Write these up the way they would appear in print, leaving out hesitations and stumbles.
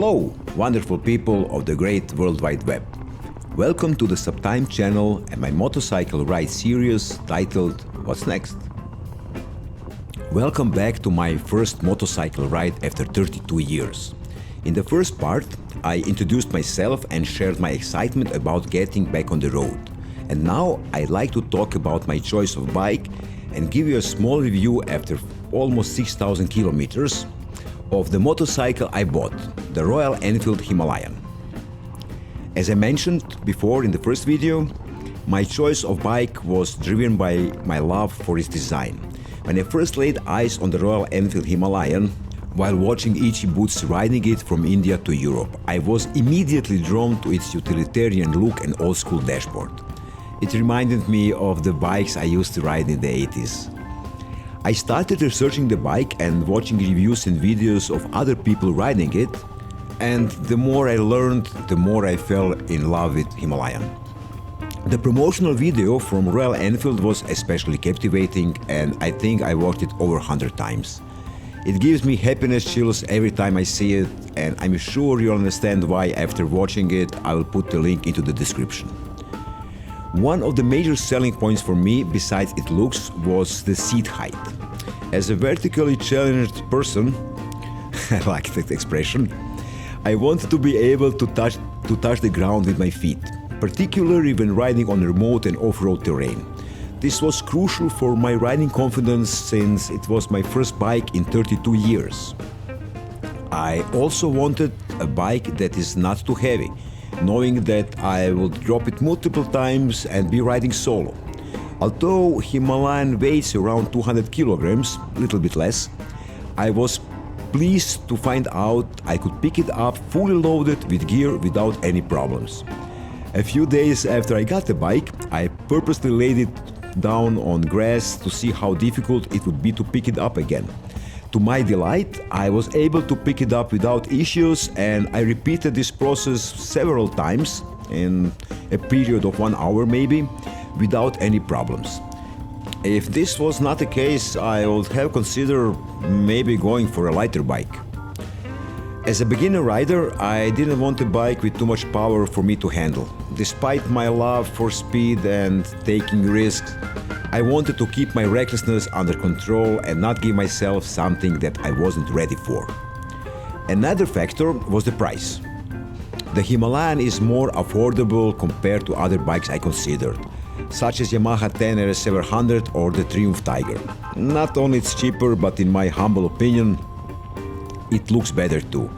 Hello, wonderful people of the great World Wide Web. Welcome to the Subtime channel and my motorcycle ride series titled What's Next? Welcome back to my first motorcycle ride after 32 years. In the first part, I introduced myself and shared my excitement about getting back on the road. And now I'd like to talk about my choice of bike and give you a small review after almost 6,000 kilometers of the motorcycle I bought, the Royal Enfield Himalayan. As I mentioned before in the first video, my choice of bike was driven by my love for its design. When I first laid eyes on the Royal Enfield Himalayan, while watching Ichi Boots riding it from India to Europe, I was immediately drawn to its utilitarian look and old-school dashboard. It reminded me of the bikes I used to ride in the 80s. I started researching the bike and watching reviews and videos of other people riding it, and the more I learned, the more I fell in love with Himalayan. The promotional video from Royal Enfield was especially captivating, and I think I watched it over 100 times. It gives me happiness chills every time I see it, and I'm sure you'll understand why after watching it. I will put the link into the description. One of the major selling points for me, besides its looks, was the seat height. As a vertically challenged person, I like that expression, I wanted to be able to touch the ground with my feet, particularly when riding on remote and off-road terrain. This was crucial for my riding confidence since it was my first bike in 32 years. I also wanted a bike that is not too heavy, knowing that I would drop it multiple times and be riding solo. Although Himalayan weighs around 200 kilograms, a little bit less, I was pleased to find out I could pick it up fully loaded with gear without any problems. A few days after I got the bike, I purposely laid it down on grass to see how difficult it would be to pick it up again. To my delight, I was able to pick it up without issues, and I repeated this process several times in a period of 1 hour maybe, without any problems. If this was not the case, I would have considered maybe going for a lighter bike. As a beginner rider, I didn't want a bike with too much power for me to handle. Despite my love for speed and taking risks, I wanted to keep my recklessness under control and not give myself something that I wasn't ready for. Another factor was the price. The Himalayan is more affordable compared to other bikes I considered, such as Yamaha Tenere 700 or the Triumph Tiger. Not only it's cheaper, but in my humble opinion, it looks better too.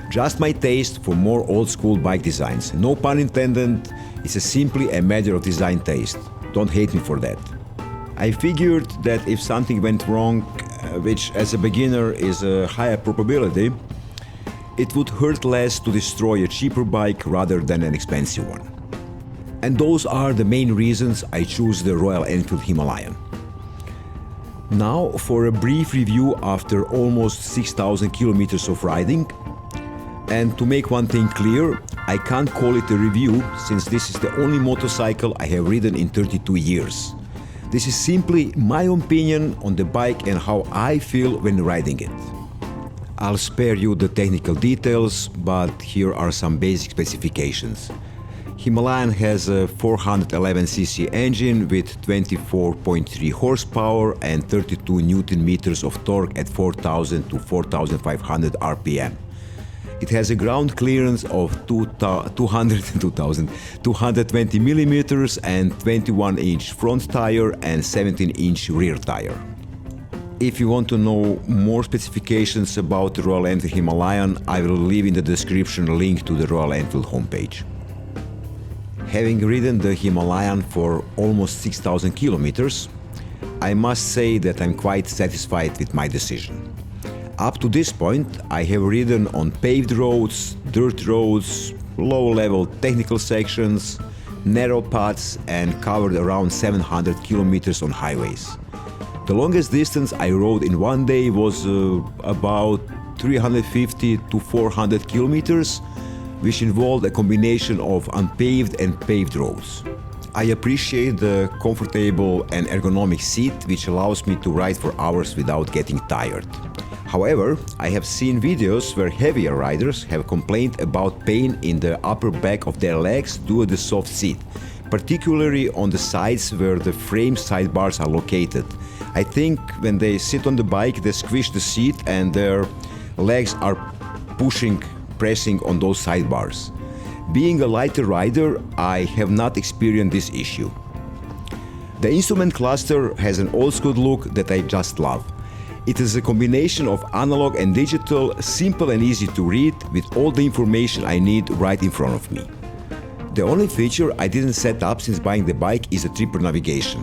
Just my taste for more old-school bike designs. No pun intended, it's simply a matter of design taste. Don't hate me for that. I figured that if something went wrong, which as a beginner is a higher probability, it would hurt less to destroy a cheaper bike rather than an expensive one. And those are the main reasons I choose the Royal Enfield Himalayan. Now for a brief review after almost 6,000 kilometers of riding. And to make one thing clear, I can't call it a review since this is the only motorcycle I have ridden in 32 years. This is simply my opinion on the bike and how I feel when riding it. I'll spare you the technical details, but here are some basic specifications. Himalayan has a 411cc engine with 24.3 horsepower and 32 Newton meters of torque at 4,000 to 4,500 RPM. It has a ground clearance of 220 millimeters and 21-inch front tire and 17-inch rear tire. If you want to know more specifications about the Royal Enfield Himalayan, I will leave in the description a link to the Royal Enfield homepage. Having ridden the Himalayan for almost 6,000 kilometers, I must say that I'm quite satisfied with my decision. Up to this point, I have ridden on paved roads, dirt roads, low-level technical sections, narrow paths, and covered around 700 kilometers on highways. The longest distance I rode in one day was about 350 to 400 kilometers, which involved a combination of unpaved and paved roads. I appreciate the comfortable and ergonomic seat, which allows me to ride for hours without getting tired. However, I have seen videos where heavier riders have complained about pain in the upper back of their legs due to the soft seat, particularly on the sides where the frame sidebars are located. I think when they sit on the bike, they squish the seat and their legs are pressing on those sidebars. Being a lighter rider, I have not experienced this issue. The instrument cluster has an old school look that I just love. It is a combination of analog and digital, simple and easy to read, with all the information I need right in front of me. The only feature I didn't set up since buying the bike is a tripper navigation.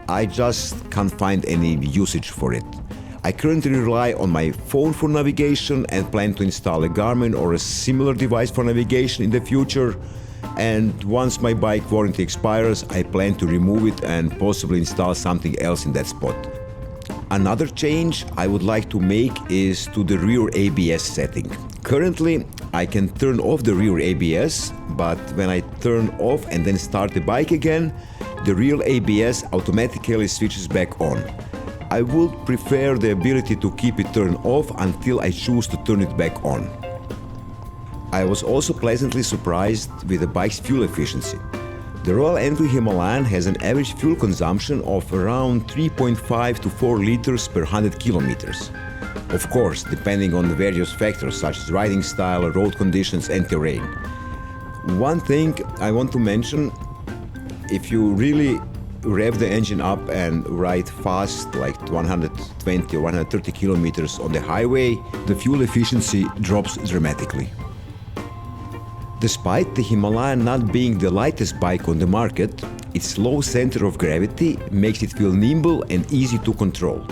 I just can't find any usage for it. I currently rely on my phone for navigation and plan to install a Garmin or a similar device for navigation in the future. And once my bike warranty expires, I plan to remove it and possibly install something else in that spot. Another change I would like to make is to the rear ABS setting. Currently, I can turn off the rear ABS, but when I turn off and then start the bike again, the rear ABS automatically switches back on. I would prefer the ability to keep it turned off until I choose to turn it back on. I was also pleasantly surprised with the bike's fuel efficiency. The Royal Enfield Himalayan has an average fuel consumption of around 3.5 to 4 liters per 100 kilometers. Of course, depending on the various factors such as riding style, road conditions and terrain. One thing I want to mention, if you really rev the engine up and ride fast, like 120 or 130 kilometers on the highway, the fuel efficiency drops dramatically. Despite the Himalayan not being the lightest bike on the market, its low center of gravity makes it feel nimble and easy to control.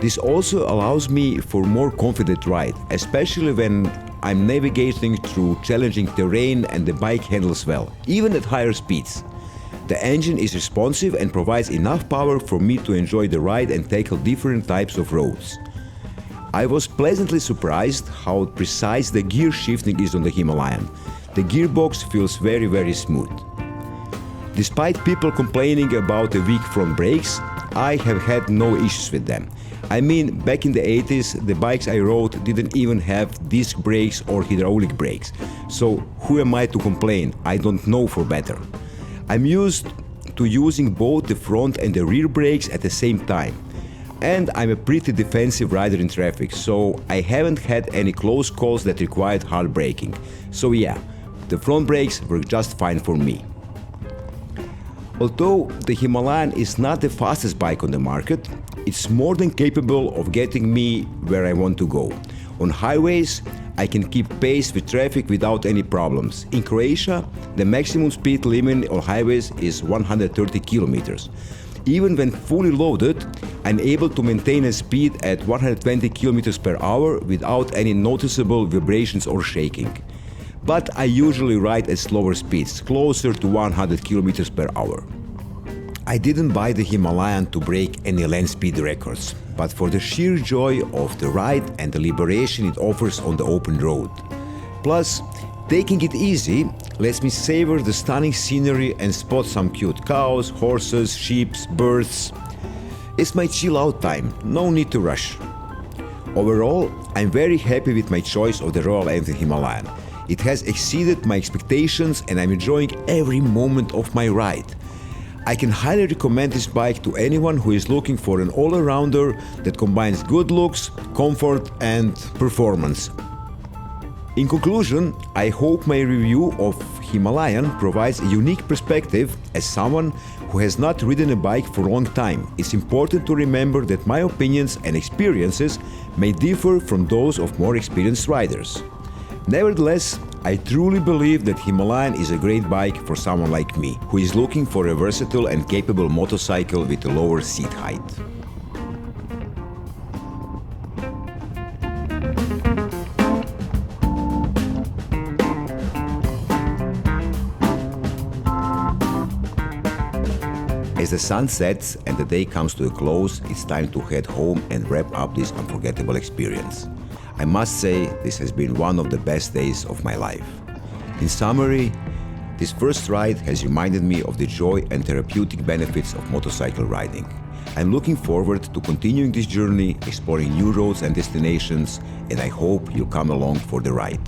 This also allows me for more confident ride, especially when I'm navigating through challenging terrain and the bike handles well, even at higher speeds. The engine is responsive and provides enough power for me to enjoy the ride and tackle different types of roads. I was pleasantly surprised how precise the gear shifting is on the Himalayan. The gearbox feels very smooth. Despite people complaining about the weak front brakes, I have had no issues with them. I mean, back in the 80s, the bikes I rode didn't even have disc brakes or hydraulic brakes. So who am I to complain? I don't know for better. I'm used to using both the front and the rear brakes at the same time. And I'm a pretty defensive rider in traffic, so I haven't had any close calls that required hard braking. So yeah, the front brakes work just fine for me. Although the Himalayan is not the fastest bike on the market, it's more than capable of getting me where I want to go. On highways, I can keep pace with traffic without any problems. In Croatia, the maximum speed limit on highways is 130 kilometers. Even when fully loaded, I'm able to maintain a speed at 120 kilometers per hour without any noticeable vibrations or shaking. But I usually ride at slower speeds, closer to 100 kilometers per hour. I didn't buy the Himalayan to break any land speed records, but for the sheer joy of the ride and the liberation it offers on the open road. Plus, taking it easy lets me savor the stunning scenery and spot some cute cows, horses, sheep, birds. It's my chill out time, no need to rush. Overall, I'm very happy with my choice of the Royal Enfield Himalayan. It has exceeded my expectations and I'm enjoying every moment of my ride. I can highly recommend this bike to anyone who is looking for an all-arounder that combines good looks, comfort and performance. In conclusion, I hope my review of Himalayan provides a unique perspective. As someone who has not ridden a bike for a long time, it's important to remember that my opinions and experiences may differ from those of more experienced riders. Nevertheless, I truly believe that Himalayan is a great bike for someone like me, who is looking for a versatile and capable motorcycle with a lower seat height. As the sun sets and the day comes to a close, it's time to head home and wrap up this unforgettable experience. I must say, this has been one of the best days of my life. In summary, this first ride has reminded me of the joy and therapeutic benefits of motorcycle riding. I'm looking forward to continuing this journey, exploring new roads and destinations, and I hope you come along for the ride.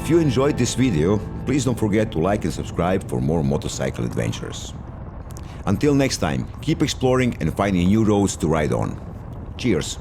If you enjoyed this video, please don't forget to like and subscribe for more motorcycle adventures. Until next time, keep exploring and finding new roads to ride on. Cheers!